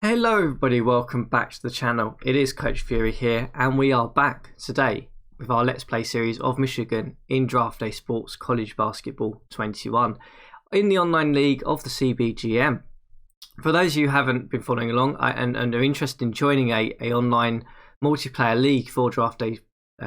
Hello everybody, welcome back to the channel. It is Coach Fury here and we are back today with our Let's Play series of Michigan in Draft Day Sports College Basketball 21 in the online league of the CBGM. For those of you who haven't been following along and are interested in joining a online multiplayer league for Draft Day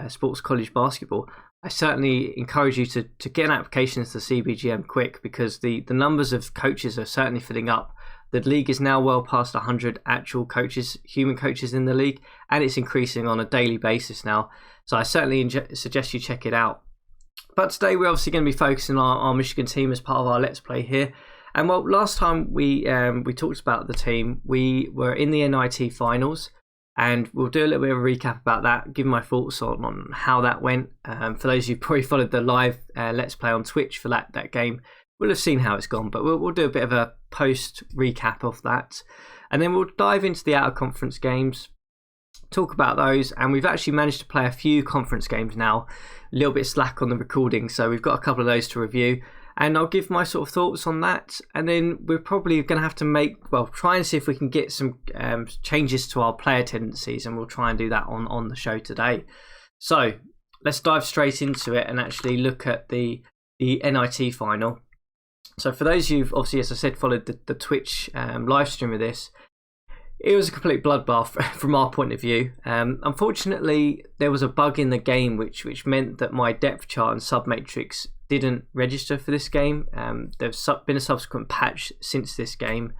Sports College Basketball, I certainly encourage you to get an application to the CBGM quick, because the numbers of coaches are certainly filling up. The league is now well past 100 actual coaches, human coaches in the league, and it's increasing on a daily basis now. So I certainly suggest you check it out. But today we're obviously going to be focusing on our Michigan team as part of our Let's Play here. And well, last time we talked about the team, we were in the NIT finals, and we'll do a little bit of a recap about that, give my thoughts on how that went. For those of you who probably followed the live Let's Play on Twitch for that game, we'll have seen how it's gone, but we'll do a bit of a post recap of that, and then we'll dive into the out of conference games, talk about those. And we've actually managed to play a few conference games now, a little bit slack on the recording, so we've got a couple of those to review, and I'll give my sort of thoughts on that. And then we're probably going to have to try and see if we can get some changes to our player tendencies, and we'll try and do that on the show today. So let's dive straight into it and actually look at the NIT final. So for those of you who've obviously, as I said, followed the Twitch live stream of this, it was a complete bloodbath from our point of view. Unfortunately, there was a bug in the game which meant that my depth chart and submatrix didn't register for this game. There's been a subsequent patch since this game,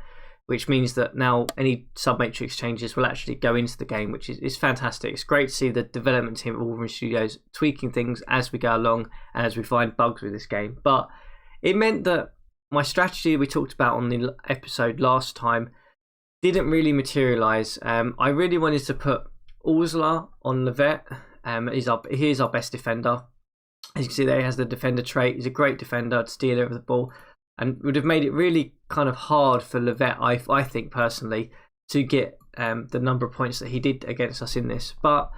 which means that now any submatrix changes will actually go into the game, which is fantastic. It's great to see the development team at Wolverines Studios tweaking things as we go along and as we find bugs with this game. But it meant that my strategy we talked about on the episode last time didn't really materialise. I really wanted to put Orsler on Levet. He's our best defender. As you can see there, he has the defender trait. He's a great defender, stealer of the ball, and would have made it really kind of hard for Levet, I think personally, to get the number of points that he did against us in this. But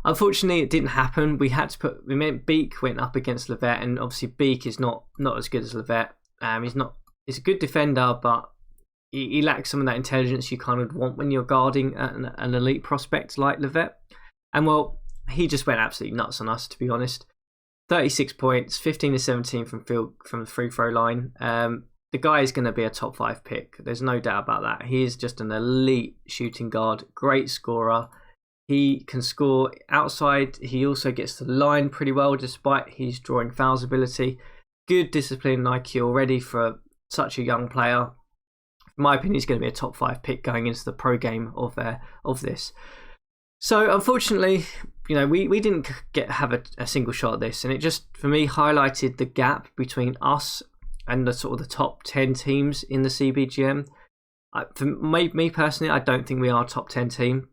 unfortunately, it didn't happen. Beek went up against Levet, and obviously Beek is not as good as Levet. He's a good defender, but he lacks some of that intelligence you kind of want when you're guarding an elite prospect like Levet. And well, he just went absolutely nuts on us, to be honest. 36 points, 15 to 17 from the free throw line. The guy is going to be a top 5 pick. There's no doubt about that. He is just an elite shooting guard, great scorer. He can score outside. He also gets to the line pretty well, despite his drawing fouls ability. Good discipline and IQ already for such a young player. In my opinion, he's going to be a top 5 pick going into the pro game of this. So unfortunately, we didn't have a single shot at this, and it just, for me, highlighted the gap between us and the sort of the top 10 teams in the CBGM. For me personally, I don't think we are a top 10 team.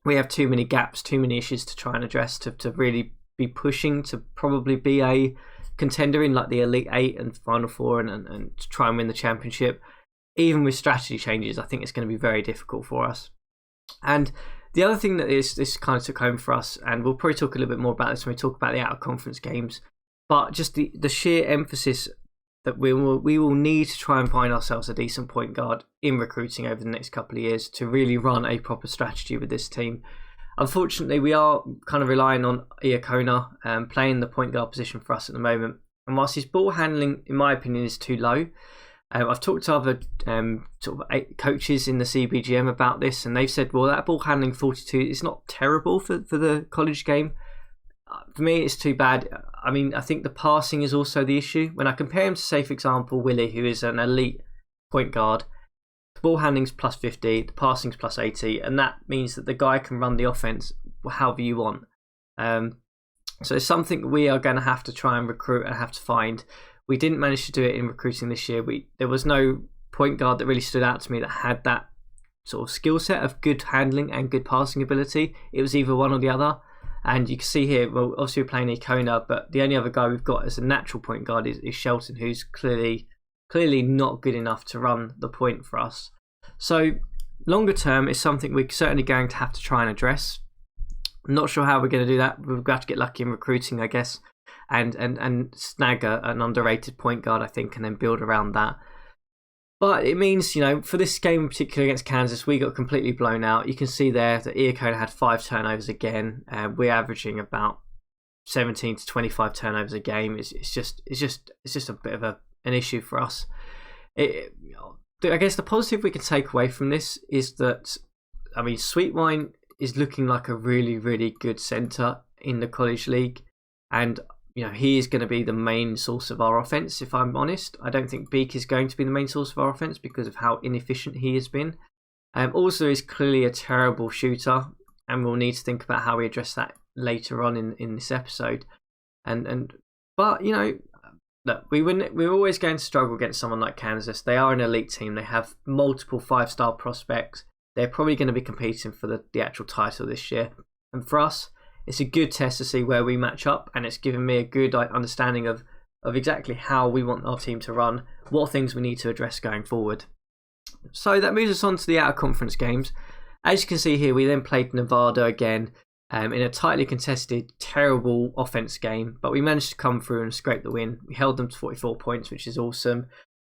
We have too many gaps, too many issues to try and address to really be pushing to probably be a contender in like the Elite 8 and Final 4 and to try and win the championship. Even with strategy changes, I think it's going to be very difficult for us. And the other thing that this kind of took home for us, and we'll probably talk a little bit more about this when we talk about the out of conference games, but just the sheer emphasis that we will need to try and find ourselves a decent point guard in recruiting over the next couple of years to really run a proper strategy with this team. Unfortunately, we are kind of relying on Iacona playing the point guard position for us at the moment. And whilst his ball handling, in my opinion, is too low, I've talked to other coaches in the CBGM about this, and they've said, well, that ball handling 42 is not terrible for the college game. For me, it's too bad. I mean, I think the passing is also the issue. When I compare him to, say, for example, Willie, who is an elite point guard, the ball handling's plus 50, the passing's plus 80, and that means that the guy can run the offense however you want. So it's something we are going to have to try and recruit and have to find. We didn't manage to do it in recruiting this year. There was no point guard that really stood out to me that had that sort of skill set of good handling and good passing ability. It was either one or the other. And you can see here, well, obviously we're playing Icona, but the only other guy we've got as a natural point guard is Shelton, who's clearly not good enough to run the point for us. So longer term is something we're certainly going to have to try and address. I'm not sure how we're going to do that. We've got to get lucky in recruiting, I guess, and snag an underrated point guard, I think, and then build around that. But it means, for this game in particular against Kansas, we got completely blown out. You can see there that Iacona had 5 turnovers again. We're averaging about 17 to 25 turnovers a game. It's just a bit of an issue for us. I guess the positive we can take away from this is that, Sweetwine is looking like a really, really good centre in the college league, and he is going to be the main source of our offence. If I'm honest, I don't think Beak is going to be the main source of our offence because of how inefficient he has been. Also, he's clearly a terrible shooter, and we'll need to think about how we address that later on in this episode. But look, we're always going to struggle against someone like Kansas. They are an elite team. They have multiple 5-star prospects. They're probably going to be competing for the actual title this year. And for us, it's a good test to see where we match up, and it's given me a good understanding of exactly how we want our team to run, what things we need to address going forward. So that moves us on to the out-of-conference games. As you can see here, we then played Nevada again in a tightly contested, terrible offense game, but we managed to come through and scrape the win. We held them to 44 points, which is awesome.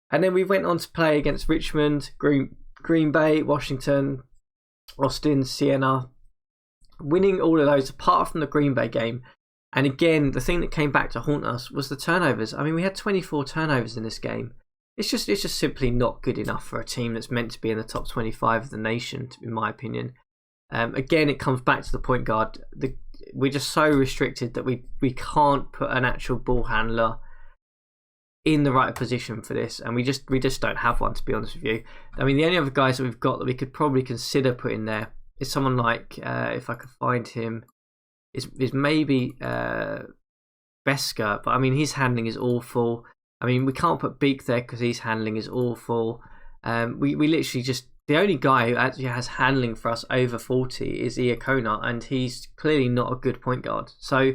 And then we went on to play against Richmond, Green Bay, Washington, Austin, Siena, winning all of those apart from the Green Bay game. And again, the thing that came back to haunt us was the turnovers. We had 24 turnovers in this game. It's just simply not good enough for a team that's meant to be in the top 25 of the nation, in my opinion. Again, it comes back to the point guard. We're just so restricted that we can't put an actual ball handler in the right position for this, and we just don't have one, to be honest with you. The only other guys that we've got that we could probably consider putting there is someone like, if I could find him, is maybe Besker, but his handling is awful. We can't put Beak there because his handling is awful. We literally just, the only guy who actually has handling for us over 40 is Iacona, and he's clearly not a good point guard. So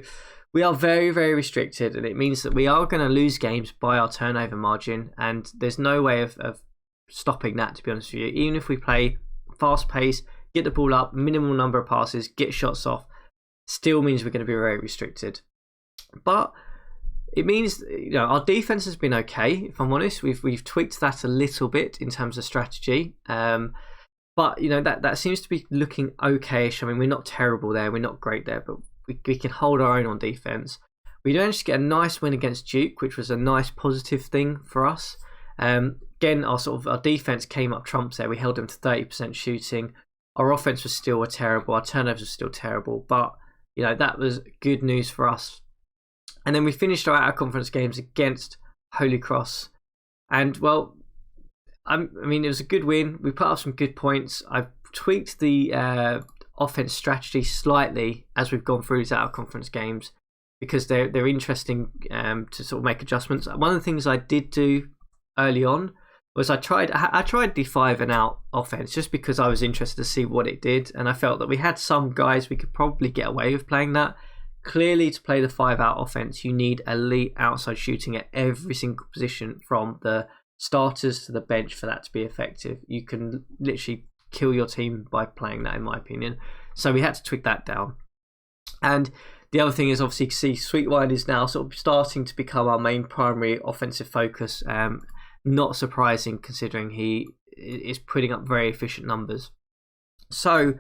we are very, very restricted, and it means that we are going to lose games by our turnover margin, and there's no way of stopping that, to be honest with you. Even if we play fast pace, get the ball up, minimal number of passes, get shots off, still means we're going to be very restricted. But it means our defense has been okay. If I'm honest, we've tweaked that a little bit in terms of strategy, but that seems to be looking okayish. We're not terrible there, we're not great there, but we can hold our own on defense. We managed to get a nice win against Duke, which was a nice positive thing for us. Again, our defense came up trumps there. We held them to 30% shooting. Our offense was still terrible. Our turnovers were still terrible, but that was good news for us. And then we finished our out-of-conference games against Holy Cross. And, it was a good win. We put up some good points. I've tweaked the offense strategy slightly as we've gone through these out-of-conference games because they're interesting to sort of make adjustments. One of the things I did do early on was I tried the 5 and out offense just because I was interested to see what it did. And I felt that we had some guys we could probably get away with playing that. Clearly, to play the 5-out offense, you need elite outside shooting at every single position from the starters to the bench for that to be effective. You can literally kill your team by playing that, in my opinion. So we had to tweak that down. And the other thing is, obviously, you can see Sweetwine is now sort of starting to become our main primary offensive focus. Not surprising considering he is putting up very efficient numbers. So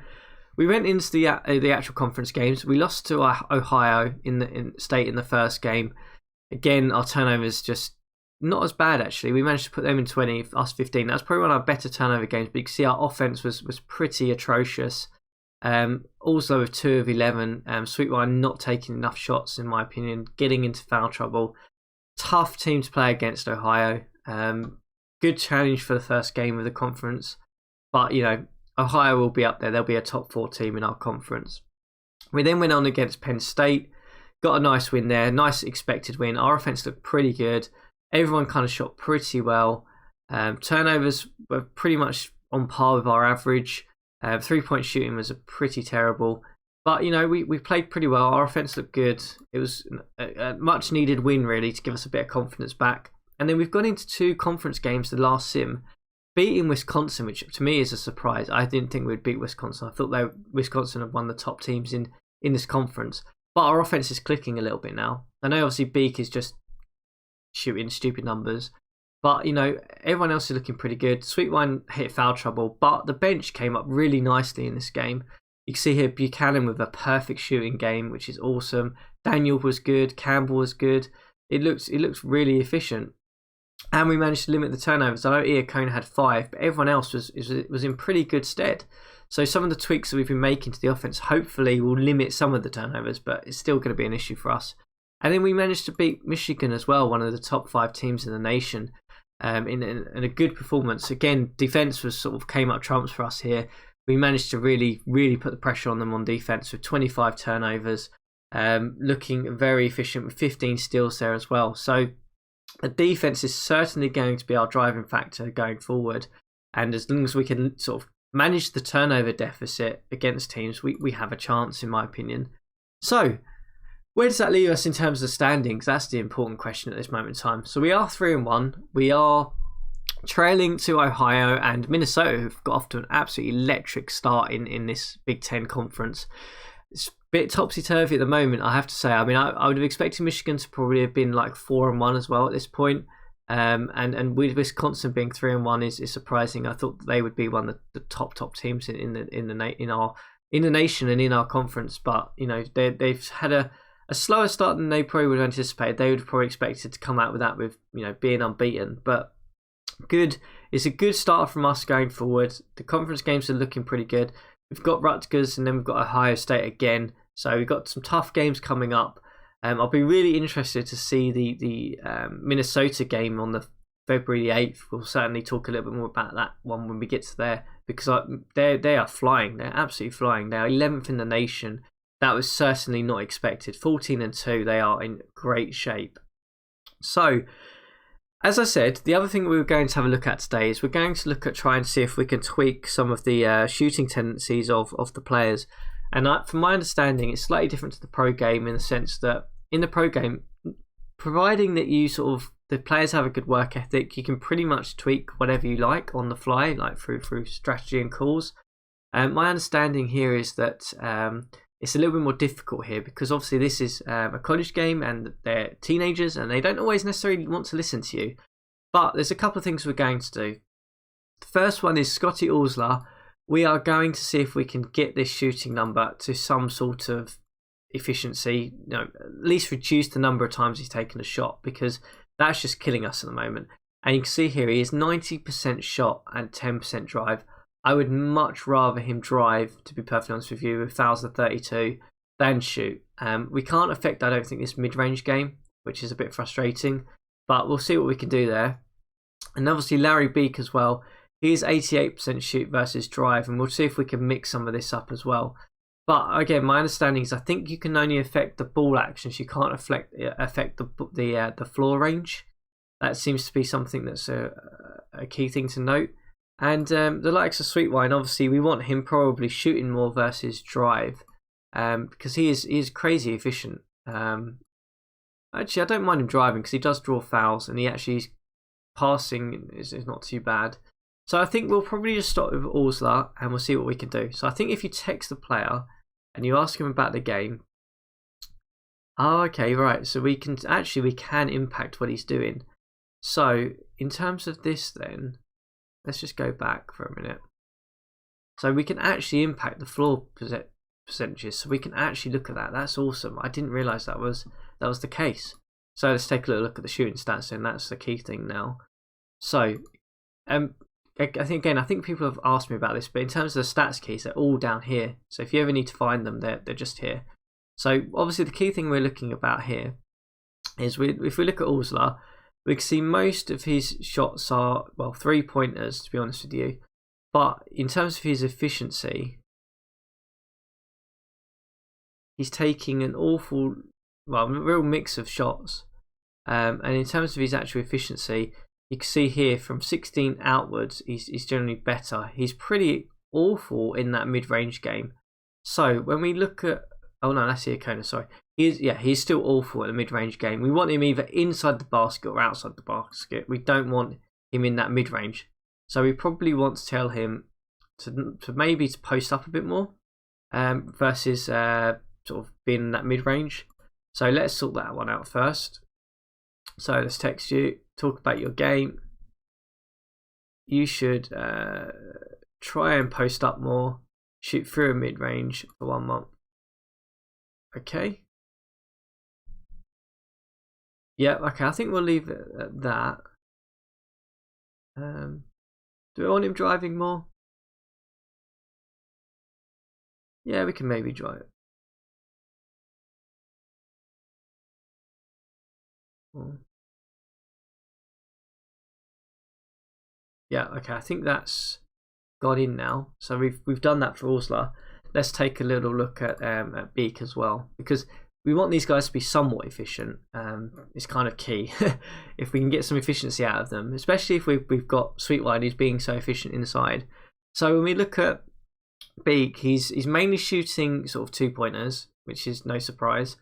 we went into the actual conference games. We lost to Ohio in the state in the first game. Again, our turnovers just not as bad, actually. We managed to put them in 20, us 15. That's probably one of our better turnover games, but you can see our offense was pretty atrocious. Also with 2 of 11, Sweetwine not taking enough shots, in my opinion, getting into foul trouble. Tough team to play against, Ohio. Good challenge for the first game of the conference, but Ohio will be up there. They'll be a top 4 team in our conference. We then went on against Penn State, got a nice win there, nice expected win. Our offense looked pretty good. Everyone kind of shot pretty well. Turnovers were pretty much on par with our average. 3-point shooting was pretty terrible. But, we played pretty well. Our offense looked good. It was a much needed win, really, to give us a bit of confidence back. And then we've gone into 2 conference games the last sim, beating Wisconsin, which to me is a surprise. I didn't think we'd beat Wisconsin. I thought Wisconsin had one of the top teams in this conference. But our offense is clicking a little bit now. I know obviously Beak is just shooting stupid numbers. But, everyone else is looking pretty good. Sweetwine hit foul trouble, but the bench came up really nicely in this game. You can see here Buchanan with a perfect shooting game, which is awesome. Daniel was good. Campbell was good. It looks really efficient. And we managed to limit the turnovers. I know Iacona had 5, but everyone else was in pretty good stead. So some of the tweaks that we've been making to the offense hopefully will limit some of the turnovers, but it's still going to be an issue for us. And then we managed to beat Michigan as well, one of the top 5 teams in the nation, in a good performance. Again, defense was sort of came up trumps for us here. We managed to really, really put the pressure on them on defense with 25 turnovers, looking very efficient with 15 steals there as well. So the defense is certainly going to be our driving factor going forward. And as long as we can sort of manage the turnover deficit against teams, we have a chance, in my opinion. So where does that leave us in terms of standings? That's the important question at this moment in time. So we are 3-1. We are trailing to Ohio and Minnesota, who've got off to an absolutely electric start in this Big Ten conference. It's a bit topsy-turvy at the moment, I have to say. I mean, I would have expected Michigan to probably have been like 4-1 as well at this point. And with Wisconsin being 3-1 is surprising. I thought they would be one of the top teams in the nation and in our conference. But they've had a slower start than they probably would have anticipated. They would have probably expected to come out with that with being unbeaten. But good, it's a good start from us going forward. The conference games are looking pretty good. We've got Rutgers and then we've got Ohio State again. So we've got some tough games coming up. I'll be really interested to see the Minnesota game on the February 8th. We'll certainly talk a little bit more about that one when we get to there, because they are flying. They're absolutely flying. They're 11th in the nation. That was certainly not expected. 14-2. They are in great shape. So, as I said, the other thing we were going to have a look at today is we're going to look at trying to see if we can tweak some of the shooting tendencies of the players. And from my understanding, it's slightly different to the pro game in the sense that in the pro game, providing that the players have a good work ethic, you can pretty much tweak whatever you like on the fly, like through strategy and calls. My understanding here is that it's a little bit more difficult here because obviously this is a college game and they're teenagers and they don't always necessarily want to listen to you. But there's a couple of things we're going to do. The first one is Scotty Orsler. We are going to see if we can get this shooting number to some sort of efficiency, at least reduce the number of times he's taken a shot, because that's just killing us at the moment. And you can see here he is 90% shot and 10% drive. I would much rather him drive, to be perfectly honest with you, with fouls of 32 than shoot. We can't affect, I don't think, this mid-range game, which is a bit frustrating, but we'll see what we can do there. And obviously Larry Beek as well. He's 88% shoot versus drive, and we'll see if we can mix some of this up as well. But again, my understanding is I think you can only affect the ball actions. You can't affect the floor range. That seems to be something that's a key thing to note. And the likes of Sweetwine, obviously, we want him probably shooting more versus drive, because he is crazy efficient. Actually, I don't mind him driving because he does draw fouls, and he actually passing is not too bad. So I think we'll probably just start with Orsler and we'll see what we can do. So I think if you text the player and you ask him about the game. Oh, okay, right. So we can impact what he's doing. So in terms of this then, let's just go back for a minute. So we can actually impact the floor percentages. So we can actually look at that. That's awesome. I didn't realise that was the case. So let's take a little look at the shooting stats, and that's the key thing now. So I think people have asked me about this, but in terms of the stats keys, they're all down here. So if you ever need to find them, they're just here. So obviously the key thing we're looking about here is if we look at Orsler, we can see most of his shots are, well, 3-pointers, to be honest with you. But in terms of his efficiency, he's taking an real mix of shots. And in terms of his actual efficiency, you can see here from 16 outwards, he's generally better. He's pretty awful in that mid-range game. So when we look at, oh no, that's Iacona, sorry. He's still awful in the mid-range game. We want him either inside the basket or outside the basket. We don't want him in that mid-range. So we probably want to tell him to maybe to post up a bit more, versus sort of being in that mid-range. So let's sort that one out first. So let's text you, talk about your game. you should try and post up more, shoot through a mid-range for 1 month. Okay. Yeah, okay, I think we'll leave it at that. Do we want him driving more? Yeah, we can maybe drive it. Yeah, okay, I think that's got in now. So we've done that for Osler. Let's take a little look at Beak as well, because we want these guys to be somewhat efficient. It's kind of key. If we can get some efficiency out of them, especially if we've got Sweetwine who's being so efficient inside. So when we look at Beak, he's mainly shooting sort of 2-pointers, which is no surprise.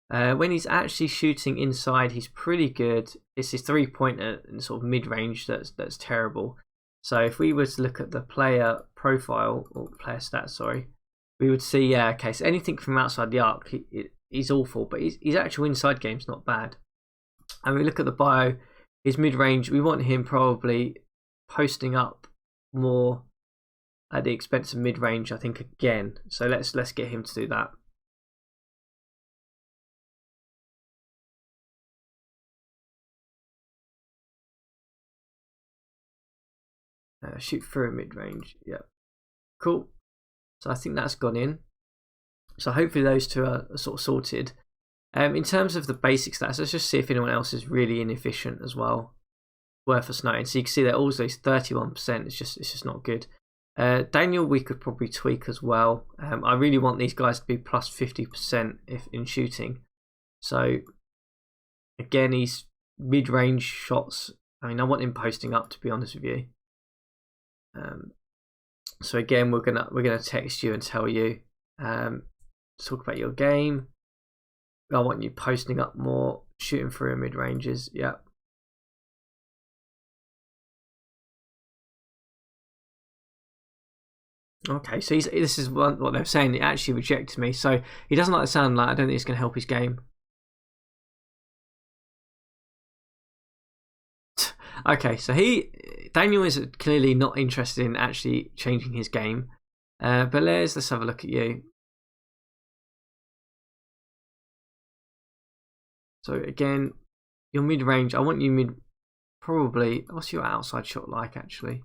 When he's actually shooting inside, he's pretty good. It's his 3-pointer in sort of mid-range that's terrible. So if we were to look at the player profile, or player stats, sorry, we would see, yeah, okay, so anything from outside the arc, he's awful, but his actual inside game's not bad. And we look at the bio, his mid-range, we want him probably posting up more at the expense of mid-range, I think, again. So let's get him to do that. Shoot through a mid-range. Yeah, cool. So I think that's gone in. So hopefully those two are sort of sorted. In terms of the basic stats, let's just see if anyone else is really inefficient as well. Worth us noting. So you can see that also is 31%. It's just not good. Daniel, we could probably tweak as well. I really want these guys to be plus 50% if in shooting. So again, he's mid-range shots. I mean, I want him posting up, to be honest with you. So again, we're gonna text you and tell you, talk about your game. I want you posting up more, shooting through mid ranges. Yeah. Okay, so this is what they're saying. He actually rejected me, so he doesn't like the sound of that. I don't think it's gonna help his game. Okay, so Daniel is clearly not interested in actually changing his game. But let's have a look at you. So again, your mid-range, I want you probably, what's your outside shot like actually?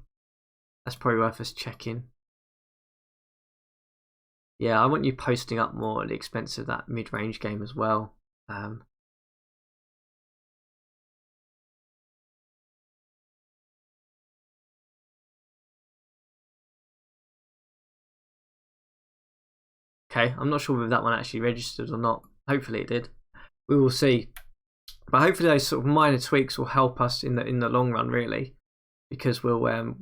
That's probably worth us checking. Yeah, I want you posting up more at the expense of that mid-range game as well. Okay, I'm not sure whether that one actually registered or not. Hopefully it did. We will see. But hopefully those sort of minor tweaks will help us in the long run, really, because we'll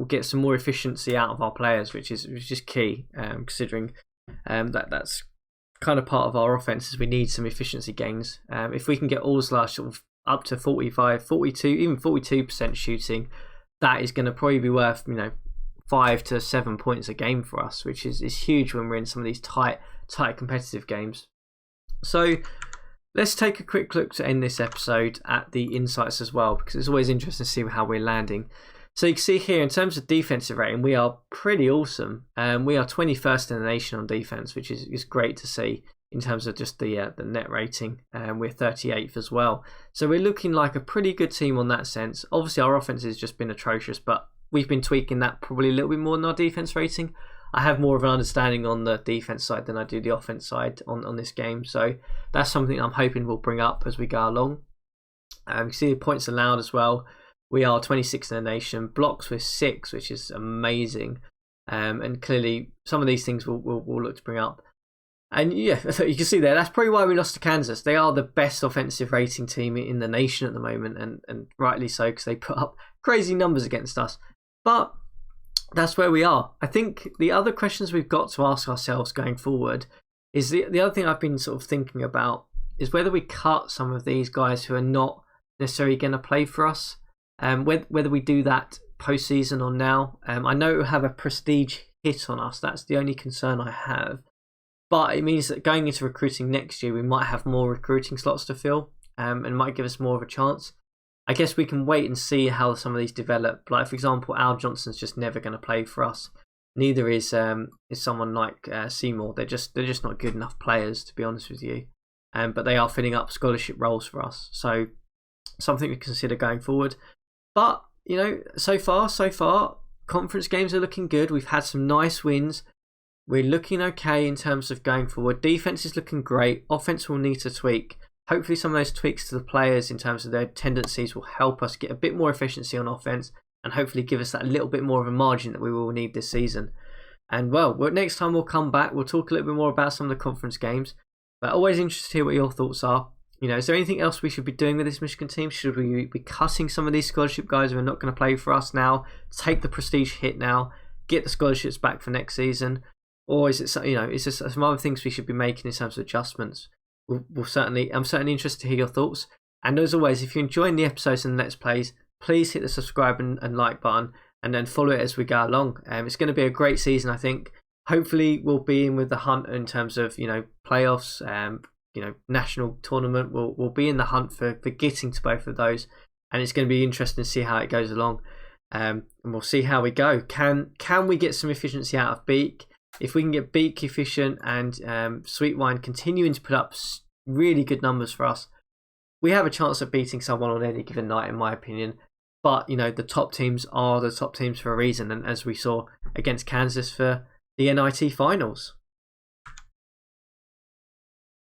get some more efficiency out of our players, which is key, considering that's kind of part of our offense. Is we need some efficiency gains. If we can get Allslash sort of up to 45, 42, even 42% shooting, that is going to probably be worth 5 to 7 points a game for us, which is huge when we're in some of these tight competitive games. So let's take a quick look to end this episode at the insights as well, because it's always interesting to see how we're landing. So you can see here in terms of defensive rating, we are pretty awesome. We are 21st in the nation on defense, which is great to see in terms of just the net rating. We're 38th as well. So we're looking like a pretty good team on that sense. Obviously our offense has just been atrocious, but we've been tweaking that probably a little bit more than our defense rating. I have more of an understanding on the defense side than I do the offense side on this game. So that's something I'm hoping we'll bring up as we go along. You can see the points allowed as well. We are 26th in the nation. Blocks with 6, which is amazing. And clearly some of these things we'll look to bring up. And yeah, you can see there, that's probably why we lost to Kansas. They are the best offensive rating team in the nation at the moment, and rightly so, because they put up crazy numbers against us. But that's where we are. I think the other questions we've got to ask ourselves going forward is the other thing I've been sort of thinking about is whether we cut some of these guys who are not necessarily going to play for us, whether we do that postseason or now. I know it will have a prestige hit on us. That's the only concern I have. But it means that going into recruiting next year, we might have more recruiting slots to fill, and might give us more of a chance. I guess we can wait and see how some of these develop. Like, for example, Al Johnson's just never going to play for us. Neither is someone like Seymour. They're just not good enough players, to be honest with you. But they are filling up scholarship roles for us. So something to consider going forward. But, you know, so far, conference games are looking good. We've had some nice wins. We're looking okay in terms of going forward. Defense is looking great. Offense will need to tweak. Hopefully some of those tweaks to the players in terms of their tendencies will help us get a bit more efficiency on offense and hopefully give us that little bit more of a margin that we will need this season. And well, next time we'll come back. We'll talk a little bit more about some of the conference games. But always interested to hear what your thoughts are. You know, is there anything else we should be doing with this Michigan team? Should we be cutting some of these scholarship guys who are not going to play for us now? Take the prestige hit now, get the scholarships back for next season, or is it, you know, is there some other things we should be making in terms of adjustments? I'm certainly interested to hear your thoughts. And as always, if you're enjoying the episodes and Let's Plays, please hit the subscribe and like button, and then follow it as we go along. It's going to be a great season, I think. Hopefully, we'll be in with the hunt in terms of, you know, playoffs. You know, national tournament. We'll be in the hunt for getting to both of those, and it's going to be interesting to see how it goes along. And we'll see how we go. Can we get some efficiency out of Beak? If we can get Beak efficient and Sweet Wine continuing to put up really good numbers for us, we have a chance of beating someone on any given night, in my opinion. But, you know, the top teams are the top teams for a reason, and as we saw against Kansas for the NIT finals.